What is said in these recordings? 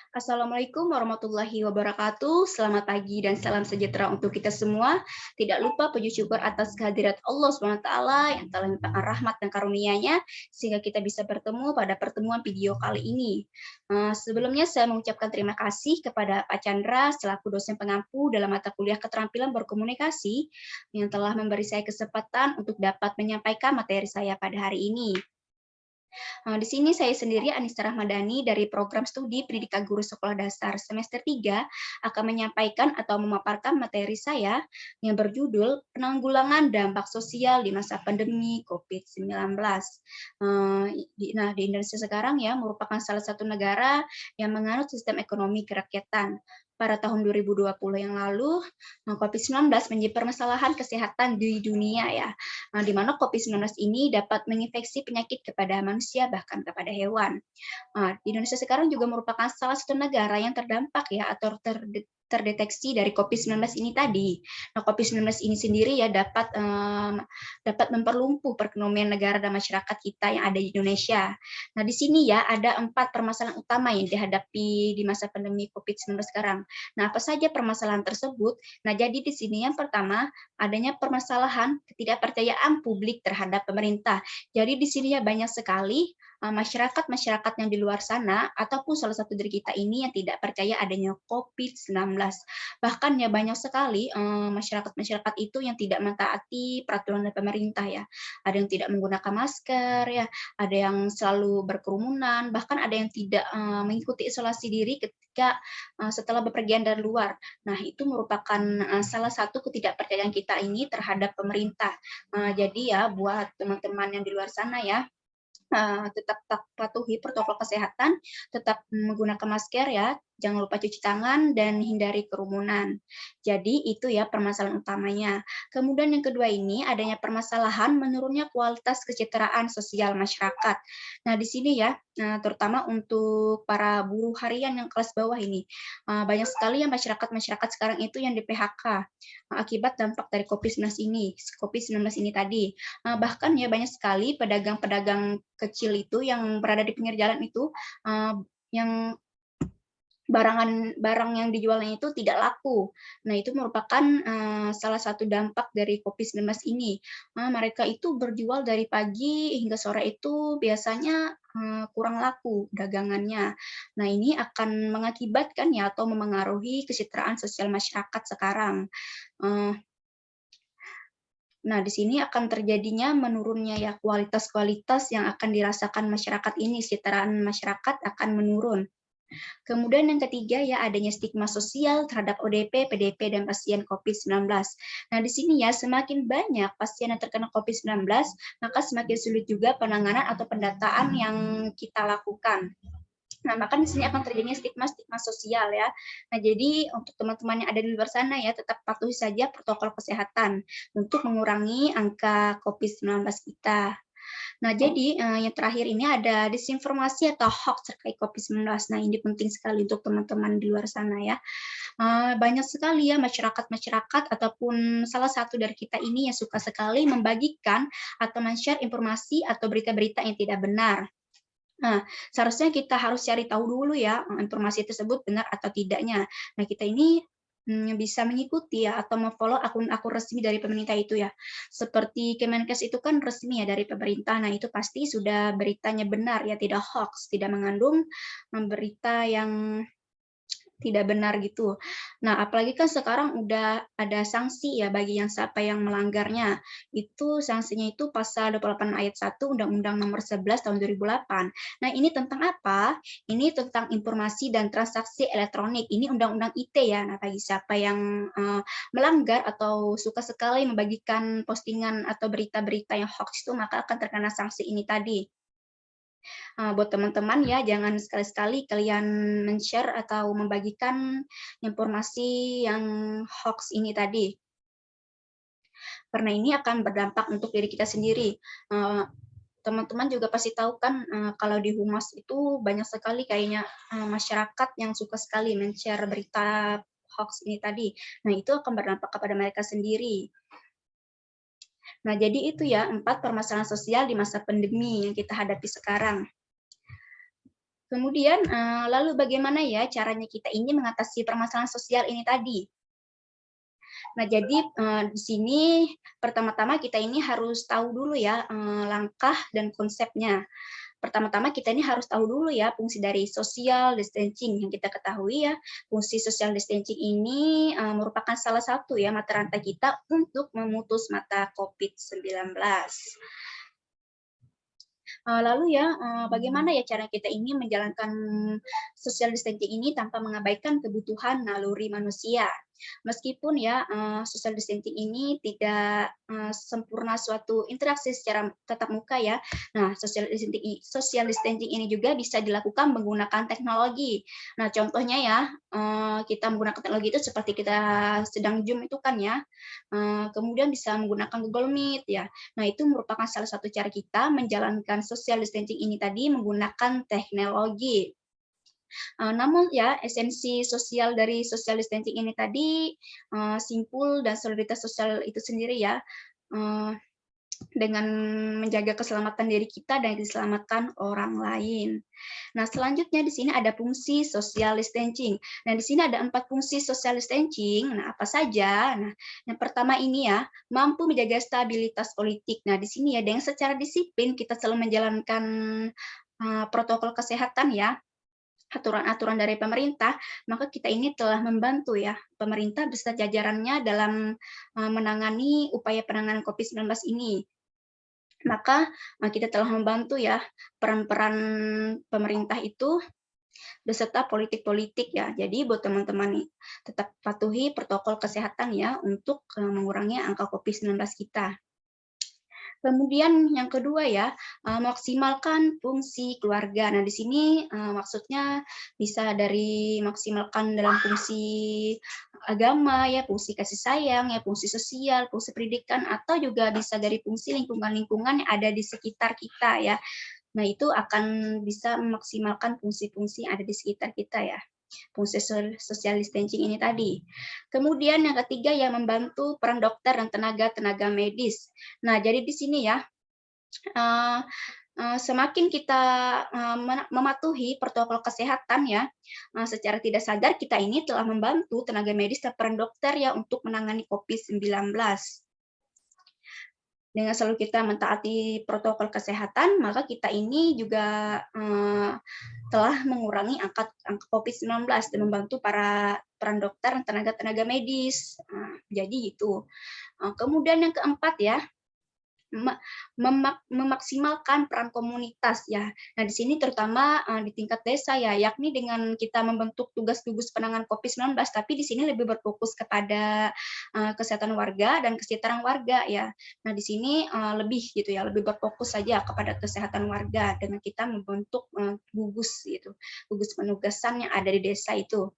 Assalamualaikum warahmatullahi wabarakatuh. Selamat pagi dan salam sejahtera untuk kita semua. Tidak lupa puji syukur atas kehadirat Allah SWT yang telah melimpahkan rahmat dan karunia-Nya sehingga kita bisa bertemu pada pertemuan video kali ini. Sebelumnya saya mengucapkan terima kasih kepada Pak Chandra selaku dosen pengampu dalam mata kuliah keterampilan berkomunikasi yang telah memberi saya kesempatan untuk dapat menyampaikan materi saya pada hari ini. Di sini saya sendiri Anissa Rahmadani dari program studi Pendidikan Guru Sekolah Dasar semester 3 akan menyampaikan atau memaparkan materi saya yang berjudul Penanggulangan Dampak Sosial di Masa Pandemi COVID-19. Di Indonesia sekarang ya merupakan salah satu negara yang menganut sistem ekonomi kerakyatan. Pada tahun 2020 yang lalu, COVID-19 menjadi permasalahan kesehatan di dunia ya, di mana COVID-19 ini dapat menginfeksi penyakit kepada manusia bahkan kepada hewan. Di Indonesia sekarang juga merupakan salah satu negara yang terdampak ya atau terdeteksi dari COVID-19 ini tadi. Nah, COVID-19 ini sendiri ya dapat memperlumpuh perekonomian negara dan masyarakat kita yang ada di Indonesia. Nah, di sini ya ada 4 permasalahan utama yang dihadapi di masa pandemi COVID-19 sekarang. Nah, apa saja permasalahan tersebut? Nah, jadi di sini yang pertama adanya permasalahan ketidakpercayaan publik terhadap pemerintah. Jadi di sini ya banyak sekali masyarakat-masyarakat yang di luar sana ataupun salah satu dari kita ini yang tidak percaya adanya COVID-19. Bahkan ya banyak sekali masyarakat-masyarakat itu yang tidak mentaati peraturan dari pemerintah ya. Ada yang tidak menggunakan masker ya, ada yang selalu berkerumunan, bahkan ada yang tidak mengikuti isolasi diri ketika setelah bepergian dari luar. Nah, itu merupakan salah satu ketidakpercayaan kita ini terhadap pemerintah. Jadi ya buat teman-teman yang di luar sana ya, tetap patuhi protokol kesehatan, tetap menggunakan masker ya, jangan lupa cuci tangan dan hindari kerumunan. Jadi itu ya permasalahan utamanya. Kemudian yang kedua ini adanya permasalahan menurunnya kualitas kesejahteraan sosial masyarakat. Nah, di sini ya terutama untuk para buruh harian yang kelas bawah ini, banyak sekali ya masyarakat-masyarakat sekarang itu yang di PHK akibat dampak dari COVID-19 ini tadi. Bahkan ya banyak sekali pedagang-pedagang kecil itu yang berada di pinggir jalan itu yang barang yang dijualnya itu tidak laku. Nah, itu merupakan salah satu dampak dari COVID-19 ini. Mereka itu berjual dari pagi hingga sore itu biasanya kurang laku dagangannya. Nah, ini akan mengakibatkan ya atau memengaruhi kesejahteraan sosial masyarakat sekarang. Nah, di sini akan terjadinya menurunnya ya kualitas-kualitas yang akan dirasakan masyarakat ini, kesejahteraan masyarakat akan menurun. Kemudian yang ketiga ya adanya stigma sosial terhadap ODP, PDP, dan pasien COVID-19. Nah, di sini ya semakin banyak pasien yang terkena COVID-19, maka semakin sulit juga penanganan atau pendataan yang kita lakukan. Nah, maka di sini akan terjadinya stigma-stigma sosial ya. Nah, jadi untuk teman-teman yang ada di luar sana ya, tetap patuhi saja protokol kesehatan untuk mengurangi angka COVID-19 kita. Nah, jadi yang terakhir ini ada disinformasi atau hoax terkait COVID-19. Nah, ini penting sekali untuk teman-teman di luar sana ya. Banyak sekali ya masyarakat-masyarakat ataupun salah satu dari kita ini yang suka sekali membagikan atau men-share informasi atau berita-berita yang tidak benar. Nah, seharusnya kita harus cari tahu dulu ya, informasi tersebut benar atau tidaknya. Nah, kita ini bisa mengikuti ya atau memfollow akun-akun resmi dari pemerintah itu ya. Seperti Kemenkes itu kan resmi ya dari pemerintah. Nah, itu pasti sudah beritanya benar ya, tidak hoax, tidak mengandung berita yang tidak benar gitu. Nah, apalagi kan sekarang udah ada sanksi ya bagi siapa yang melanggarnya. Itu sanksinya itu pasal 28 ayat 1 Undang-Undang Nomor 11 Tahun 2008. Nah, ini tentang apa? Ini tentang informasi dan transaksi elektronik. Ini Undang-Undang ITE ya. Nah, bagi siapa yang melanggar atau suka sekali membagikan postingan atau berita-berita yang hoax itu, maka akan terkena sanksi ini tadi. Buat teman-teman ya, jangan sekali-sekali kalian men-share atau membagikan informasi yang hoax ini tadi. Karena ini akan berdampak untuk diri kita sendiri. Teman-teman juga pasti tahu kan kalau di Humas itu banyak sekali kayaknya masyarakat yang suka sekali men-share berita hoax ini tadi. Nah, itu akan berdampak kepada mereka sendiri. Nah, jadi itu ya 4 permasalahan sosial di masa pandemi yang kita hadapi sekarang. Kemudian, lalu bagaimana ya caranya kita ini mengatasi permasalahan sosial ini tadi? Nah, jadi di sini pertama-tama kita ini harus tahu dulu ya langkah dan konsepnya. Pertama-tama kita ini harus tahu dulu ya fungsi dari social distancing. Yang kita ketahui ya, fungsi social distancing ini merupakan salah satu ya mata rantai kita untuk memutus mata COVID-19. Lalu ya, bagaimana ya cara kita ini menjalankan social distancing ini tanpa mengabaikan kebutuhan naluri manusia. Meskipun ya social distancing ini tidak sempurna suatu interaksi secara tatap muka ya. Nah, social distancing ini juga bisa dilakukan menggunakan teknologi. Nah, contohnya ya kita menggunakan teknologi itu seperti kita sedang Zoom itu kan ya. Kemudian bisa menggunakan Google Meet ya. Nah, itu merupakan salah satu cara kita menjalankan social distancing ini tadi menggunakan teknologi. Namun ya, esensi sosial dari social distancing ini tadi simpul dan solidaritas sosial itu sendiri ya. Dengan menjaga keselamatan diri kita dan diselamatkan orang lain. Nah, selanjutnya di sini ada fungsi social distancing. Nah, di sini ada 4 fungsi social distancing. Nah, apa saja? Nah, yang pertama ini ya, mampu menjaga stabilitas politik. Nah, di sini ya, dengan secara disiplin kita selalu menjalankan protokol kesehatan ya, aturan-aturan dari pemerintah, maka kita ini telah membantu ya pemerintah beserta jajarannya dalam menangani upaya penanganan COVID-19 ini. Maka kita telah membantu ya peran-peran pemerintah itu beserta politik-politik ya. Jadi buat teman-teman tetap patuhi protokol kesehatan ya untuk mengurangi angka COVID-19 kita. Kemudian yang kedua ya, maksimalkan fungsi keluarga. Nah, di sini maksudnya bisa dari maksimalkan dalam fungsi agama ya, fungsi kasih sayang ya, fungsi sosial, fungsi pendidikan, atau juga bisa dari fungsi lingkungan-lingkungan yang ada di sekitar kita ya. Nah, itu akan bisa memaksimalkan fungsi-fungsi yang ada di sekitar kita ya. Fungsi social distancing ini tadi. Kemudian yang ketiga ya membantu peran dokter dan tenaga medis. Nah, jadi di sini ya semakin kita mematuhi protokol kesehatan ya, secara tidak sadar kita ini telah membantu tenaga medis dan peran dokter ya untuk menangani COVID-19. Dengan selalu kita mentaati protokol kesehatan, maka kita ini juga telah mengurangi angka COVID-19 dan membantu para peran dokter dan tenaga medis. Jadi itu. Kemudian yang keempat ya, memaksimalkan peran komunitas ya. Nah, di sini terutama di tingkat desa ya, yakni dengan kita membentuk tugas gugus penanganan COVID-19, tapi di sini lebih berfokus kepada kesehatan warga dan kesejahteraan warga ya. Nah, di sini lebih gitu ya, lebih berfokus saja kepada kesehatan warga dengan kita membentuk gugus gitu, gugus penugasan yang ada di desa itu.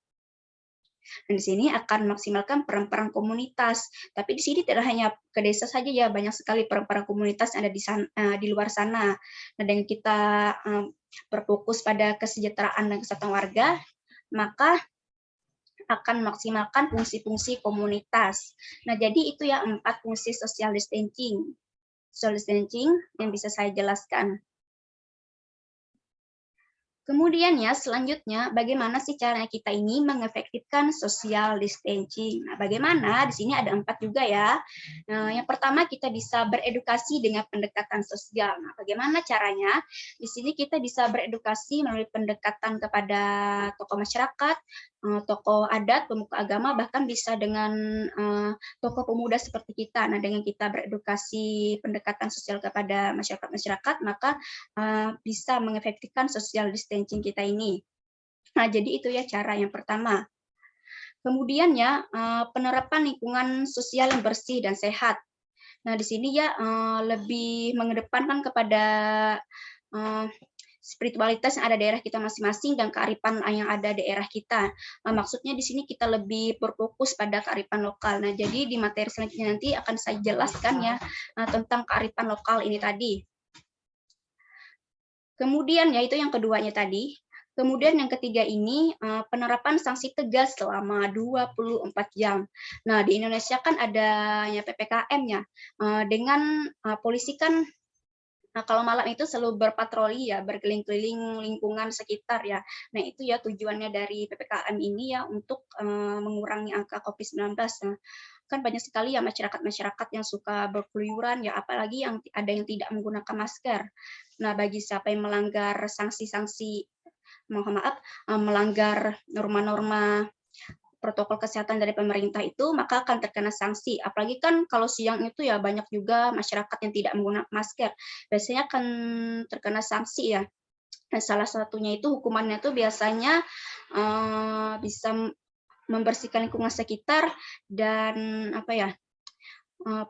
Dan di sini akan maksimalkan peran-peran komunitas. Tapi di sini tidak hanya ke desa saja ya, banyak sekali peran-peran komunitas yang ada di luar sana. Nah, dengan kita berfokus pada kesejahteraan dan kesehatan warga, maka akan maksimalkan fungsi-fungsi komunitas. Nah, jadi itu ya 4 fungsi social distancing. Social distancing yang bisa saya jelaskan. Kemudian ya, selanjutnya bagaimana sih caranya kita ini mengefektifkan social distancing? Nah, bagaimana? Di sini ada 4 juga ya. Yang pertama kita bisa beredukasi dengan pendekatan sosial. Nah, bagaimana caranya? Di sini kita bisa beredukasi melalui pendekatan kepada tokoh masyarakat, tokoh adat, pemuka agama, bahkan bisa dengan tokoh pemuda seperti kita. Nah, dengan kita beredukasi pendekatan sosial kepada masyarakat, maka bisa mengefektifkan social distancing kita ini. Nah, jadi itu ya cara yang pertama. Kemudian ya, penerapan lingkungan sosial yang bersih dan sehat. Nah, di sini ya lebih mengedepankan kepada spiritualitas yang ada di daerah kita masing-masing dan kearifan yang ada di daerah kita. Maksudnya di sini kita lebih berfokus pada kearifan lokal. Nah, jadi di materi selanjutnya nanti akan saya jelaskan ya tentang kearifan lokal ini tadi. Kemudian ya itu yang keduanya tadi. Kemudian yang ketiga ini penerapan sanksi tegas selama 24 jam. Nah, di Indonesia kan ada ya PPKM ya. Dengan polisi kan Nah, kalau malam itu selalu berpatroli ya, berkeliling-keliling lingkungan sekitar ya. Nah, itu ya tujuannya dari PPKM ini ya untuk mengurangi angka COVID-19. Nah, kan banyak sekali ya masyarakat-masyarakat yang suka berkeluyuran ya, apalagi yang ada yang tidak menggunakan masker. Nah, bagi siapa yang melanggar sanksi-sanksi, mohon maaf, melanggar norma-norma protokol kesehatan dari pemerintah itu, maka akan terkena sanksi. Apalagi kan kalau siang itu ya banyak juga masyarakat yang tidak menggunakan masker. Biasanya akan terkena sanksi ya. Dan salah satunya itu hukumannya itu biasanya bisa membersihkan lingkungan sekitar dan apa ya,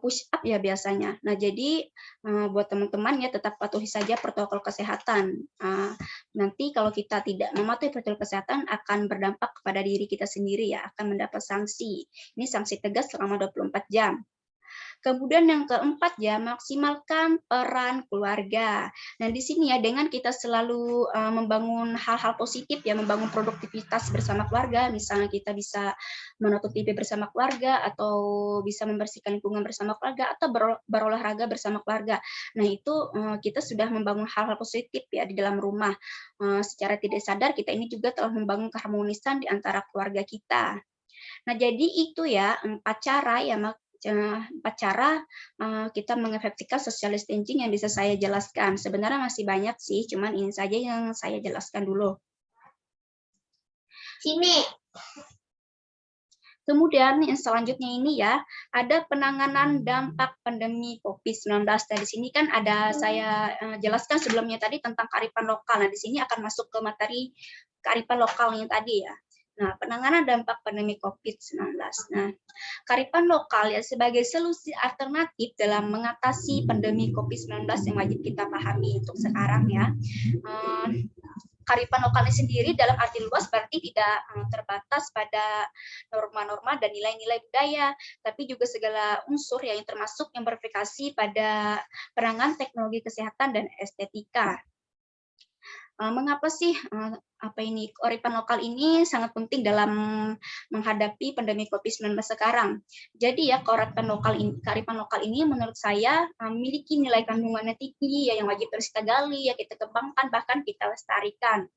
push up ya biasanya. Nah, jadi buat teman-teman ya tetap patuhi saja protokol kesehatan. Nanti kalau kita tidak mematuhi protokol kesehatan akan berdampak kepada diri kita sendiri ya, akan mendapat sanksi. Ini sanksi tegas selama 24 jam. Kemudian yang keempat ya, maksimalkan peran keluarga. Nah, di sini ya dengan kita selalu membangun hal-hal positif ya, membangun produktivitas bersama keluarga, misalnya kita bisa menonton TV bersama keluarga atau bisa membersihkan lingkungan bersama keluarga atau berolahraga bersama keluarga. Nah, itu kita sudah membangun hal-hal positif ya di dalam rumah. Secara tidak sadar kita ini juga telah membangun keharmonisan di antara keluarga kita. Nah, jadi itu ya 4 cara ya, 4 cara kita mengefektifkan social distancing yang bisa saya jelaskan. Sebenarnya masih banyak sih, cuman ini saja yang saya jelaskan dulu. Sini. Kemudian yang selanjutnya ini ya, ada penanganan dampak pandemi COVID-19. Nah, di sini kan ada saya jelaskan sebelumnya tadi tentang kearifan lokal. Nah, di sini akan masuk ke materi kearifan lokalnya tadi ya. Nah, penanganan dampak pandemi COVID-19. Nah, kearifan lokal ya sebagai solusi alternatif dalam mengatasi pandemi COVID-19 yang wajib kita pahami untuk sekarang ya. Kearifan lokalnya sendiri dalam arti luas berarti tidak terbatas pada norma-norma dan nilai-nilai budaya, tapi juga segala unsur yang termasuk yang beraplikasi pada penanganan teknologi kesehatan dan estetika. Mengapa sih kearifan lokal ini sangat penting dalam menghadapi pandemi COVID-19 sekarang? Jadi ya kearifan lokal ini menurut saya memiliki nilai kandungannya tinggi ya yang wajib terus kita gali ya kita kembangkan bahkan kita lestarikan.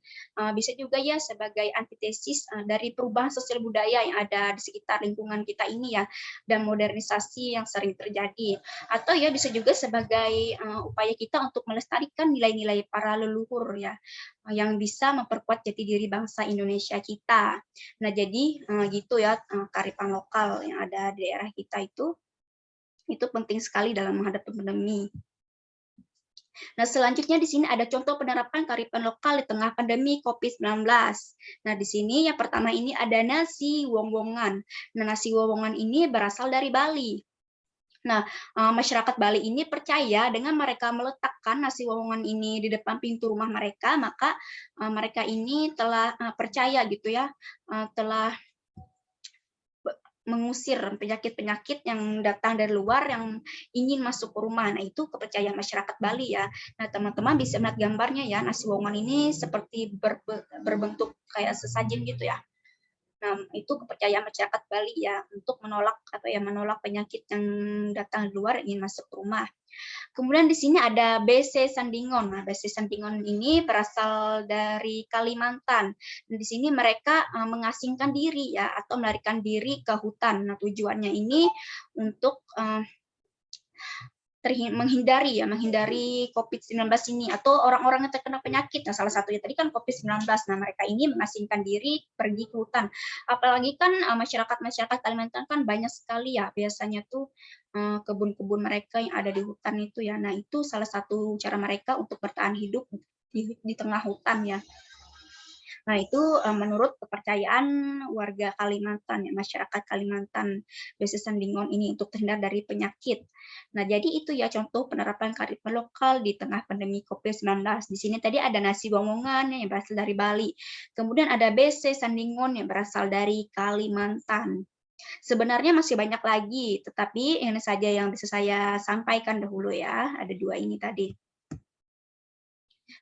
Bisa juga ya sebagai antitesis dari perubahan sosial budaya yang ada di sekitar lingkungan kita ini ya dan modernisasi yang sering terjadi. Atau ya bisa juga sebagai upaya kita untuk melestarikan nilai-nilai para leluhur ya yang bisa memperkuat jati diri bangsa Indonesia kita. Nah, jadi gitu ya kearifan lokal yang ada di daerah kita itu penting sekali dalam menghadapi pandemi. Nah, selanjutnya di sini ada contoh penerapan kearifan lokal di tengah pandemi COVID-19. Nah, di sini yang pertama ini ada nasi wong-wongan. Nah, nasi wong-wongan ini berasal dari Bali. Nah, masyarakat Bali ini percaya dengan mereka meletakkan nasi wongongan ini di depan pintu rumah mereka, maka mereka ini telah percaya gitu ya, telah mengusir penyakit-penyakit yang datang dari luar yang ingin masuk ke rumah. Nah, itu kepercayaan masyarakat Bali ya. Nah, teman-teman bisa melihat gambarnya ya, nasi wongongan ini seperti berbentuk kayak sesajen gitu ya. Nah, itu kepercayaan masyarakat Bali ya untuk menolak penyakit yang datang dari luar ingin masuk ke rumah. Kemudian di sini ada BC Sandingon. Nah, BC Sandingon ini berasal dari Kalimantan. Dan di sini mereka mengasingkan diri ya atau melarikan diri ke hutan. Nah, tujuannya ini untuk menghindari COVID-19 ini atau orang-orang yang terkena penyakit. Nah, salah satunya tadi kan COVID-19. Nah, mereka ini mengasingkan diri pergi ke hutan. Apalagi kan masyarakat Kalimantan kan banyak sekali ya biasanya tuh kebun-kebun mereka yang ada di hutan itu ya. Nah, itu salah satu cara mereka untuk bertahan hidup di tengah hutan ya. Nah, itu menurut kepercayaan warga Kalimantan, ya, masyarakat Kalimantan, BC Sandingon ini untuk terhindar dari penyakit. Nah, jadi itu ya contoh penerapan kearifan lokal di tengah pandemi COVID-19. Di sini tadi ada nasi wongongan yang berasal dari Bali. Kemudian ada BC Sandingon yang berasal dari Kalimantan. Sebenarnya masih banyak lagi, tetapi ini saja yang bisa saya sampaikan dahulu ya. Ada 2 ini tadi.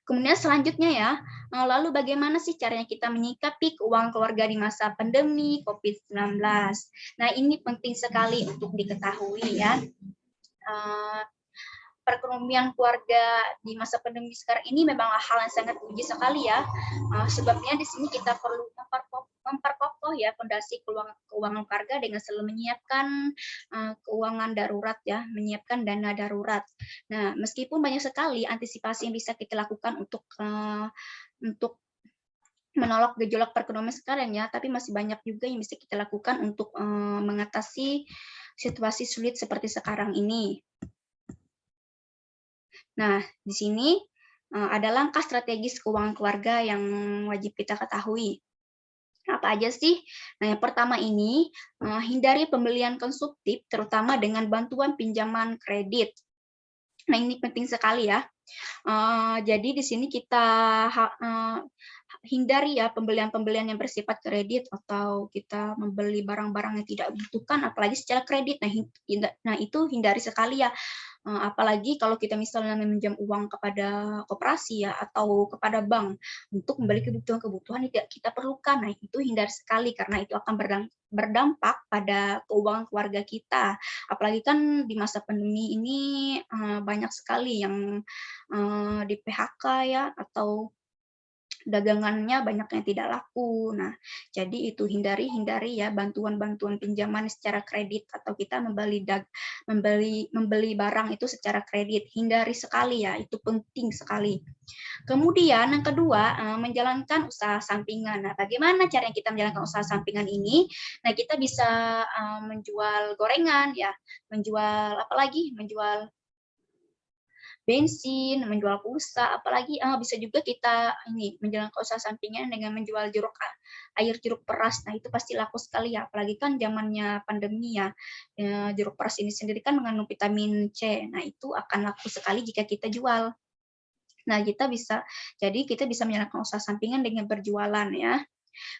Kemudian selanjutnya ya, lalu bagaimana sih caranya kita menyikapi keuangan keluarga di masa pandemi COVID-19? Nah, ini penting sekali untuk diketahui ya. perekonomian keluarga di masa pandemi sekarang ini memang hal yang sangat uji sekali ya. Sebabnya di sini kita perlu memperkokoh ya fondasi keuangan keluarga dengan selalu menyiapkan keuangan darurat ya, menyiapkan dana darurat. Nah, meskipun banyak sekali antisipasi yang bisa kita lakukan untuk menolak gejolak perekonomian sekarang ya, tapi masih banyak juga yang bisa kita lakukan untuk mengatasi situasi sulit seperti sekarang ini. Nah, di sini ada langkah strategis keuangan keluarga yang wajib kita ketahui. Apa aja sih? Nah, yang pertama ini, hindari pembelian konsumtif, terutama dengan bantuan pinjaman kredit. Nah, ini penting sekali ya. Jadi di sini kita hindari ya pembelian-pembelian yang bersifat kredit atau kita membeli barang-barang yang tidak dibutuhkan, apalagi secara kredit. Nah, itu hindari sekali ya. Apalagi kalau kita misalnya meminjam uang kepada koperasi ya atau kepada bank untuk membeli kebutuhan-kebutuhan yang tidak kita perlukan. Nah, itu hindari sekali karena itu akan berdampak pada keuangan keluarga kita. Apalagi kan di masa pandemi ini banyak sekali yang di PHK ya atau dagangannya banyak yang tidak laku. Nah, jadi itu hindari ya bantuan-bantuan pinjaman secara kredit atau kita membeli barang itu secara kredit. Hindari sekali ya, itu penting sekali. Kemudian yang kedua, menjalankan usaha sampingan. Nah, bagaimana caranya kita menjalankan usaha sampingan ini? Nah, kita bisa menjual gorengan ya, menjual apalagi? Menjual bensin, menjual pulsa, apalagi bisa juga kita ini menjalankan usaha sampingan dengan menjual air jeruk peras. Nah, itu pasti laku sekali ya, apalagi kan zamannya pandemi ya. Jeruk peras ini sendiri kan mengandung vitamin C. Nah, itu akan laku sekali jika kita jual. Nah, kita bisa menjalankan usaha sampingan dengan berjualan ya.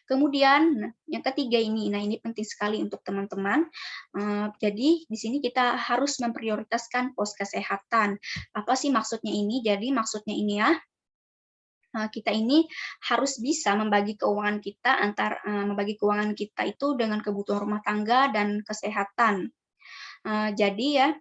Kemudian yang ketiga ini, nah ini penting sekali untuk teman-teman. Jadi di sini kita harus memprioritaskan pos kesehatan. Apa sih maksudnya ini? Jadi maksudnya ini ya, kita ini harus bisa membagi keuangan kita itu dengan kebutuhan rumah tangga dan kesehatan. Jadi ya,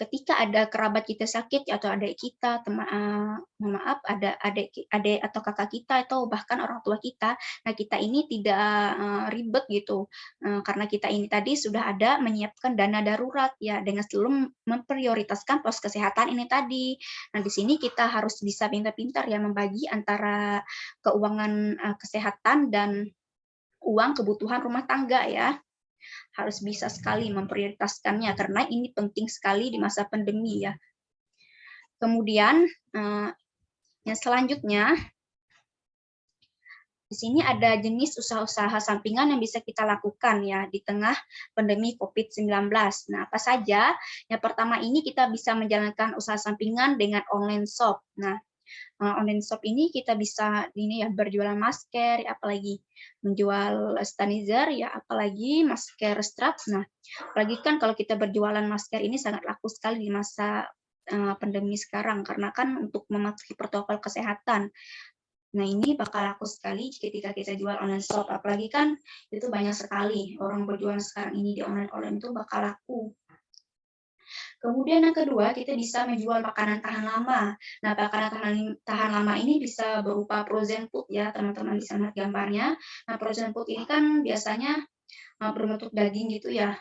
ketika ada kerabat kita sakit atau adik kita, ada adik atau kakak kita atau bahkan orang tua kita, nah kita ini tidak ribet gitu, karena kita ini tadi sudah ada menyiapkan dana darurat ya dengan selalu memprioritaskan pos kesehatan ini tadi. Nah di sini kita harus bisa pintar-pintar ya membagi antara keuangan kesehatan dan uang kebutuhan rumah tangga ya. Harus bisa sekali memprioritaskannya karena ini penting sekali di masa pandemi ya. Kemudian yang selanjutnya di sini ada jenis usaha-usaha sampingan yang bisa kita lakukan ya di tengah pandemi COVID-19. Nah, apa saja? Yang pertama ini kita bisa menjalankan usaha sampingan dengan online shop. Nah, online shop ini kita bisa berjualan masker, apalagi menjual sanitizer ya, apalagi masker strap. Nah, apalagi kan kalau kita berjualan masker ini sangat laku sekali di masa pandemi sekarang karena kan untuk mematuhi protokol kesehatan. Nah, ini bakal laku sekali ketika kita jual online shop, apalagi kan itu banyak sekali orang berjualan sekarang ini di online itu bakal laku. Kemudian yang kedua, kita bisa menjual makanan tahan lama. Nah, makanan tahan lama ini bisa berupa frozen food ya, teman-teman bisa lihat gambarnya. Nah, frozen food ini kan biasanya berbentuk daging gitu ya.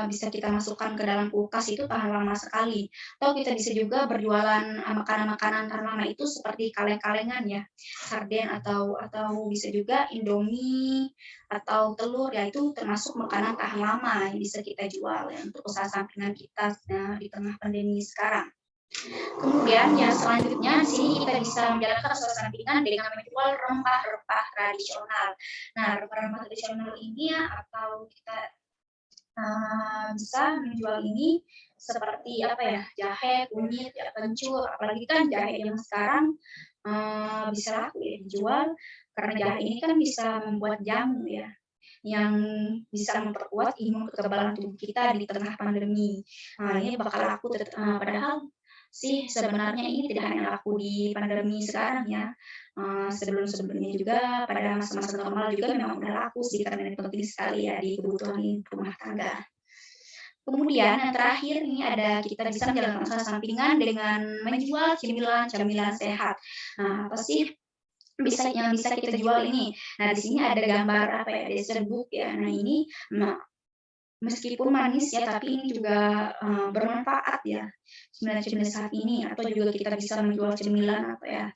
Bisa kita masukkan ke dalam kulkas itu tahan lama sekali. Atau kita bisa juga berjualan makanan-makanan tahan lama itu seperti kaleng-kalengan ya, sarden atau bisa juga Indomie atau telur ya itu termasuk makanan tahan lama yang bisa kita jual ya untuk usaha sampingan kita di tengah pandemi sekarang. Kemudian yang selanjutnya di sini kita bisa menjalankan usaha sampingan dengan menjual rempah-rempah tradisional. Nah, rempah-rempah tradisional ini ya atau kita bisa menjual ini seperti apa ya, jahe, kunyit, ya, kencur, apalagi kan jahe yang sekarang bisa laku ya dijual karena jahe ini kan bisa membuat jamu ya yang bisa memperkuat imun kekebalan tubuh kita di tengah pandemi. Nah, ini bakal laku padahal sih sebenarnya ini tidak hanya laku di pandemi sekarang ya. Sebelum-sebelumnya juga pada masa-masa normal juga memang udah laku sih karena ini penting sekali ya di kebutuhan rumah tangga. Kemudian yang terakhir ini ada kita bisa menjalankan usaha sampingan dengan menjual cemilan-cemilan sehat. Nah, apa sih yang bisa kita jual ini? Nah, di sini ada gambar apa ya, dessert book ya. Nah, ini meskipun manis ya, tapi ini juga bermanfaat ya, cemilan-cemilan sehat ini. Atau juga kita bisa menjual cemilan apa ya,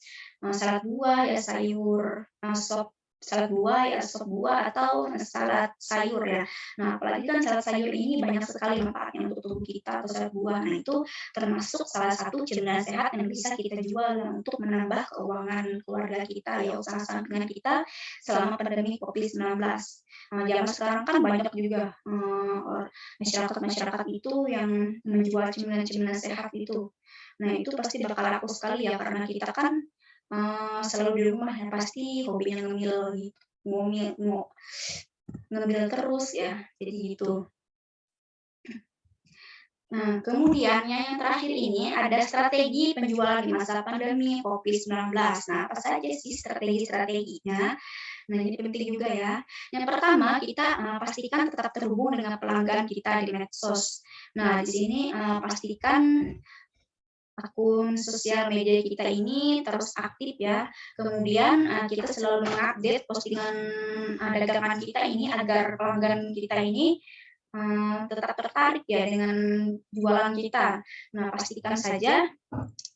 salad buah ya, sayur, sop salad buah ya, sop buah atau salad sayur ya. Nah, apalagi kan salad sayur ini banyak sekali manfaatnya untuk tubuh kita atau salad buah. Nah, itu termasuk salah satu cemilan sehat yang bisa kita jual untuk menambah keuangan keluarga kita ya, usaha sampingan kita selama pandemi COVID-19. Zaman sekarang kan banyak juga masyarakat-masyarakat itu yang menjual cemilan-cemilan sehat itu. Nah, itu pasti bakal laku sekali ya, karena kita kan selalu di rumah ya, pasti hobinya ngemil gitu, ngemil terus ya, jadi gitu. Nah, kemudian yang terakhir ini ada strategi penjualan di masa pandemi COVID-19. Nah, apa saja sih strategi-strateginya? Nah, ini penting juga ya. Yang pertama, kita pastikan tetap terhubung dengan pelanggan kita di medsos. Nah, di sini pastikan akun sosial media kita ini terus aktif ya. Kemudian kita selalu mengupdate postingan dagangan kita ini agar pelanggan kita ini tetap tertarik ya dengan jualan kita. Nah, pastikan saja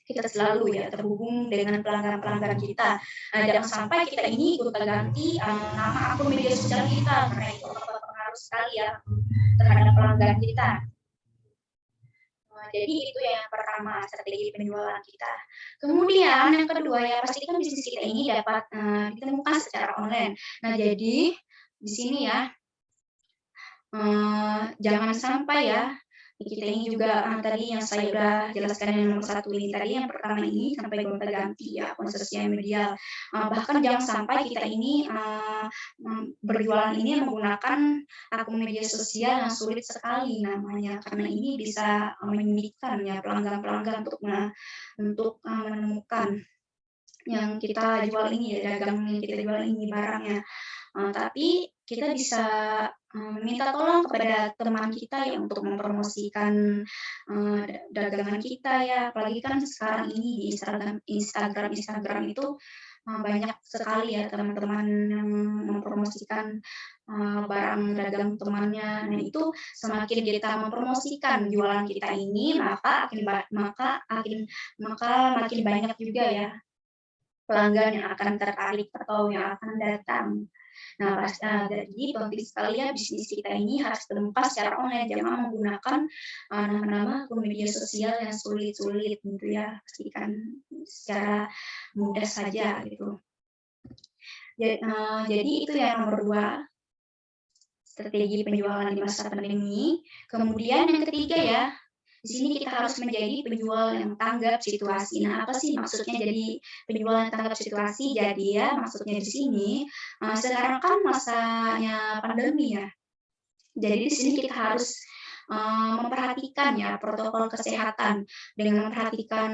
kita selalu ya terhubung dengan pelanggan-pelanggan kita. Nah, jangan sampai kita ini gonta-ganti nama akun media sosial kita, karena itu akan berpengaruh sekali ya terhadap pelanggan kita. Jadi itu yang pertama, strategi penjualan kita. Kemudian yang kedua ya, pastikan bisnis kita ini dapat ditemukan secara online. Nah, jadi di sini ya, jangan sampai ya kita ini juga tadi yang saya udah jelaskan yang nomor 1 ini tadi, yang pertama ini sampai gonta-ganti ya akun sosial media. Bahkan jangan sampai kita ini berjualan ini menggunakan akun media sosial yang sulit sekali namanya, karena ini bisa menyulitkan ya pelanggan-pelanggan untuk menemukan yang kita jual ini ya, dagang yang kita jual ini barangnya. Tapi kita bisa minta tolong kepada teman kita ya untuk mempromosikan dagangan kita ya. Apalagi kan sekarang ini di Instagram itu banyak sekali ya teman-teman yang mempromosikan barang dagang temannya. Nah, itu semakin kita mempromosikan jualan kita ini, maka makin banyak juga ya pelanggan yang akan tertarik atau yang akan datang. Nah, jadi penting sekali ya bisnis kita ini harus terbuka secara online, jangan menggunakan nama-nama akun media sosial yang sulit-sulit gitu ya, pastikan secara mudah saja gitu. Jadi itu yang nomor 2, strategi penjualan di masa pandemi. Kemudian yang ketiga ya, di sini kita harus menjadi penjual yang tanggap situasi. Nah, apa sih maksudnya jadi penjual yang tanggap situasi? Jadi ya, maksudnya di sini sekarang kan masanya pandemi ya. Jadi di sini kita harus memperhatikan ya protokol kesehatan dengan memperhatikan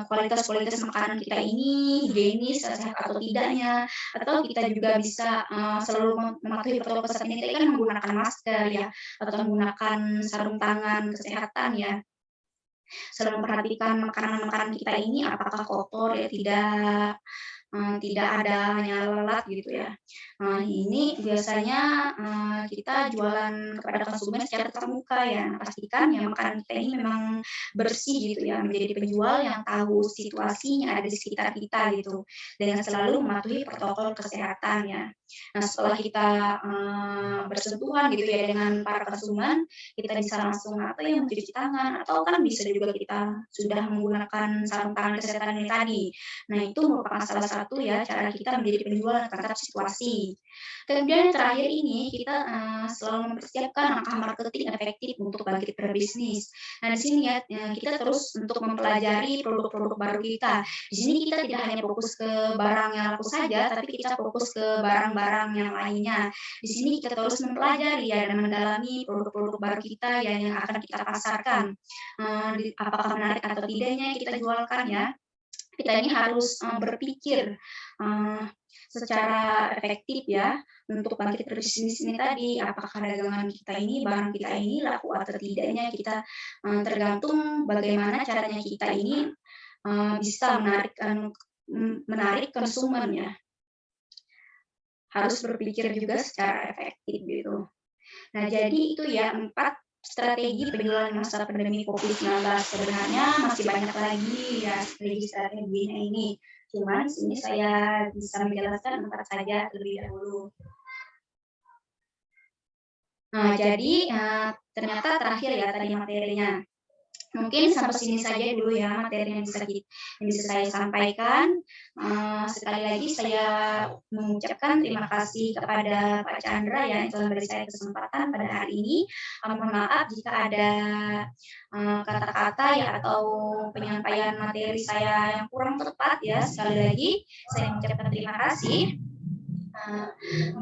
kualitas-kualitas makanan kita ini higienis, sehat atau tidaknya, atau kita juga bisa selalu mematuhi protokol kesehatan ini kan menggunakan masker ya, atau menggunakan sarung tangan kesehatan ya. Selalu memperhatikan makanan-makanan kita ini apakah kotor ya, tidak ada yang lalat gitu ya. Ini biasanya kita jualan kepada konsumen secara tatap muka ya. Nah, pastikan ya makanan kita ini memang bersih gitu ya, menjadi penjual yang tahu situasi yang ada di sekitar kita gitu, dengan selalu mematuhi protokol kesehatan ya. Nah, setelah kita bersentuhan gitu ya dengan para konsumen, kita bisa langsung mencuci tangan, atau kan bisa juga kita sudah menggunakan sarung tangan kesehatan ini tadi. Nah, itu merupakan salah satu ya cara kita menjadi penjual yang terhadap situasi. Kemudian yang terakhir ini kita selalu mempersiapkan langkah marketing efektif untuk bangkit berbisnis. Nah, di sini ya kita terus untuk mempelajari produk-produk baru kita. Di sini kita tidak hanya fokus ke barang yang laku saja, tapi kita fokus ke barang-barang yang lainnya. Di sini kita terus mempelajari ya dan mendalami produk-produk baru kita yang akan kita pasarkan. Apakah menarik atau tidaknya kita jualkan ya. kita ini harus berpikir secara efektif ya untuk bangkit dari bisnis ini tadi. Apakah dagangan kita ini, barang kita ini laku atau tidaknya kita tergantung bagaimana caranya kita ini bisa menarik konsumen ya. Harus berpikir juga secara efektif gitu. Nah, jadi itu ya 4 strategi penjualan masa pandemi COVID-19. Sebenarnya masih banyak lagi ya strategi-strateginya ini. Cuman di sini saya bisa menjelaskan 4 saja terlebih dahulu. Nah, jadi ternyata terakhir ya tadi materinya. Mungkin sampai sini saja dulu ya materi yang bisa saya sampaikan. Sekali lagi saya mengucapkan terima kasih kepada Pak Chandra ya yang telah beri saya kesempatan pada hari ini. Mohon maaf jika ada kata-kata ya atau penyampaian materi saya yang kurang tepat ya. Sekali lagi saya mengucapkan terima kasih.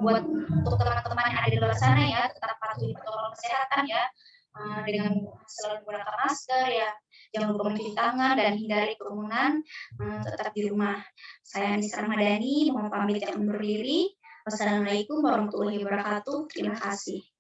Buat untuk teman-teman yang ada di luar sana ya, tetap patuhi protokol kesehatan ya, dengan selalu menggunakan masker ya, jangan lupa mencuci tangan dan hindari kerumunan, tetap di rumah. Saya Anissa Ramadhani, mohon pamit undur diri. Wassalamualaikum warahmatullahi wabarakatuh. Terima kasih.